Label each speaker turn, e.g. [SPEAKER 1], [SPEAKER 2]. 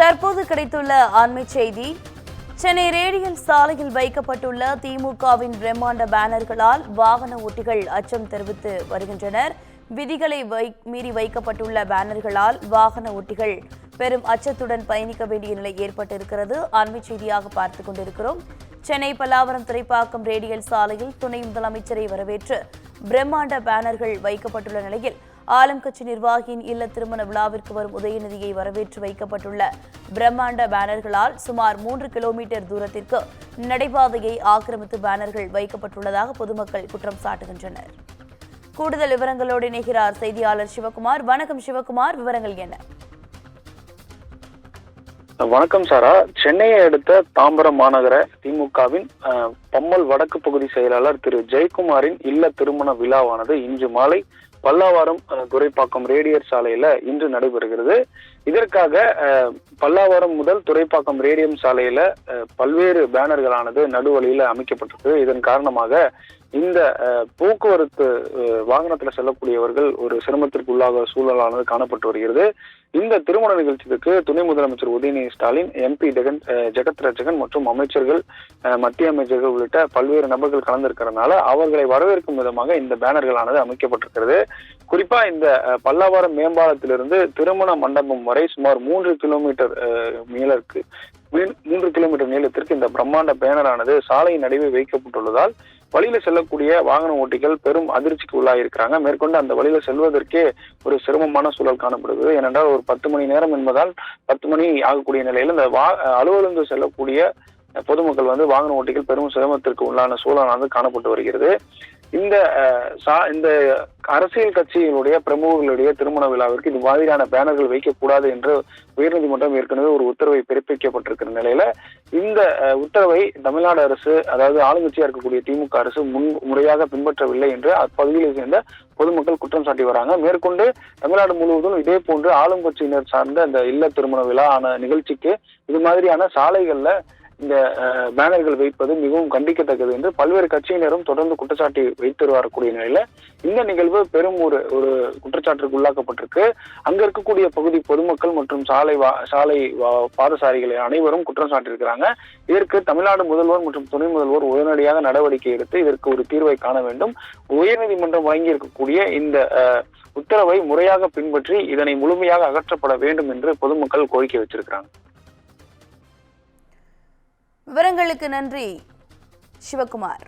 [SPEAKER 1] தற்போது கிடைத்துள்ள அண்மை செய்தி. சென்னை ரேடியல் சாலையில் வைக்கப்பட்டுள்ள திமுகவின் பிரம்மாண்ட பேனர்களால் வாகன ஓட்டிகள் அச்சம் தெரிவித்து வருகின்றனர். விதிகளை மீறி வைக்கப்பட்டுள்ள பேனர்களால் வாகன ஓட்டிகள் பெரும் அச்சத்துடன் பயணிக்க வேண்டிய நிலை ஏற்பட்டிருக்கிறது. அண்மை செய்தியாக பார்த்துக் கொண்டிருக்கிறோம். சென்னை பல்லாவரம் துறைப்பாக்கம் ரேடியல் சாலையில் துணை முதலமைச்சரை வரவேற்று பிரம்மாண்ட பேனர்கள் வைக்கப்பட்டுள்ள நிலையில் ஆளும் கட்சி நிர்வாகியின் இல்ல திருமண விழாவிற்கு வரும் உதயநிதியை வரவேற்று வைக்கப்பட்டுள்ள பிரம்மாண்ட பேனர்களால் சுமார் 3 கிலோமீட்டர் தூரத்திற்கு நடைபாதையை ஆக்கிரமித்து பேனர்கள் வைக்கப்பட்டுள்ளதாக பொதுமக்கள் குற்றம் சாட்டுகின்றனர். கூடுதல் விவரங்களோடு இணைகிறார் செய்தியாளர் சிவகுமார். வணக்கம் சிவகுமார், விவரங்கள் என்ன?
[SPEAKER 2] வணக்கம் சாரா. சென்னையை அடுத்த தாம்பரம் மாநகர திமுகவின் பம்மல் வடக்கு பகுதி செயலாளர் திரு ஜெயக்குமாரின் இல்ல திருமண விழாவானது இன்று மாலை பல்லாவரம் துறைப்பாக்கம் ரேடியர் சாலையில இன்று நடைபெறுகிறது. இதற்காக பல்லாவரம் முதல் துறைப்பாக்கம் ரேடியம் சாலையில பல்வேறு பேனர்களானது நடுவழியில அமைக்கப்பட்டிருக்கு. இதன் காரணமாக இந்த போக்குவரத்து வாகனத்துல செல்லக்கூடியவர்கள் ஒரு சிரமத்திற்கு உள்ளாக சூழலானது காணப்பட்டு வருகிறது. இந்த திருமண நிகழ்ச்சிக்கு துணை முதலமைச்சர் உதயநிதி ஸ்டாலின், எம்பி ஜெகத் ரட்சகன் மற்றும் அமைச்சர்கள், மத்திய அமைச்சர்கள் உள்ளிட்ட பல்வேறு நபர்கள் கலந்திருக்கிறதுனால அவர்களை வரவேற்கும் விதமாக இந்த பேனர்களானது அமைக்கப்பட்டிருக்கிறது. குறிப்பா இந்த பல்லாவரம் மேம்பாலத்திலிருந்து திருமண மண்டபம் வரை சுமார் 3 கிலோமீட்டர் நீளத்திற்கு இந்த பிரம்மாண்ட பேனரானது சாலையின் நடுவே வைக்கப்பட்டுள்ளதால் வழியில செல்லக்கூடிய வாகன ஓட்டிகள் பெரும் அதிர்ச்சிக்கு உள்ளாயிருக்கிறாங்க. மேற்கொண்டு அந்த வழியில செல்வதற்கே ஒரு சிரமமான சூழல் காணப்படுகிறது. ஏனென்றால் ஒரு 10 மணி நேரம் என்பதால் 10 மணி ஆகக்கூடிய நிலையில் இந்த அலுவலகம் செல்லக்கூடிய பொதுமக்கள் வாகன ஓட்டிகள் பெரும் சிரமத்திற்கு உள்ளான சூழலானது காணப்பட்டு வருகிறது. இந்த அரசியல் கட்சிகளுடைய பிரமுகர்களுடைய திருமண விழாவிற்கு இது மாதிரியான பேனர்கள் வைக்கக்கூடாது என்று உயர்நீதிமன்றம் ஏற்கனவே ஒரு உத்தரவை பிறப்பிக்கப்பட்டிருக்கிற நிலையில இந்த உத்தரவை தமிழ்நாடு அரசு, அதாவது ஆளுங்கட்சியா இருக்கக்கூடிய திமுக அரசு முறையாக பின்பற்றவில்லை என்று அப்பகுதியில் சேர்ந்த பொதுமக்கள் குற்றம் சாட்டி வராங்க. மேற்கொண்டு தமிழ்நாடு முழுவதும் இதே போன்று ஆளும் கட்சியினர் சார்ந்த இந்த இல்ல திருமண விழா ஆன நிகழ்ச்சிக்கு இது மாதிரியான சாலைகள்ல இந்த பேனர்கள் வைப்பது மிகவும் கண்டிக்கத்தக்கது என்று பல்வேறு கட்சியினரும் தொடர்ந்து குற்றச்சாட்டி வைத்து வரக்கூடிய நிலையில இந்த நிகழ்வு பெரும் ஒரு குற்றச்சாட்டுக்கு உள்ளாக்கப்பட்டிருக்கு. அங்க இருக்கக்கூடிய பகுதி பொதுமக்கள் மற்றும் சாலை பாதசாரிகளை அனைவரும் குற்றம் சாட்டியிருக்கிறாங்க. இதற்கு தமிழ்நாடு முதல்வர் மற்றும் துணை முதல்வர் உடனடியாக நடவடிக்கை எடுத்து இதற்கு ஒரு தீர்வை காண வேண்டும். உயர்நீதிமன்றம் வழங்கி இருக்கக்கூடிய இந்த உத்தரவை முறையாக பின்பற்றி இதனை முழுமையாக அகற்றப்பட வேண்டும் என்று பொதுமக்கள் கோரிக்கை வச்சிருக்கிறாங்க.
[SPEAKER 1] விவரங்களுக்கு நன்றி சிவகுமார்.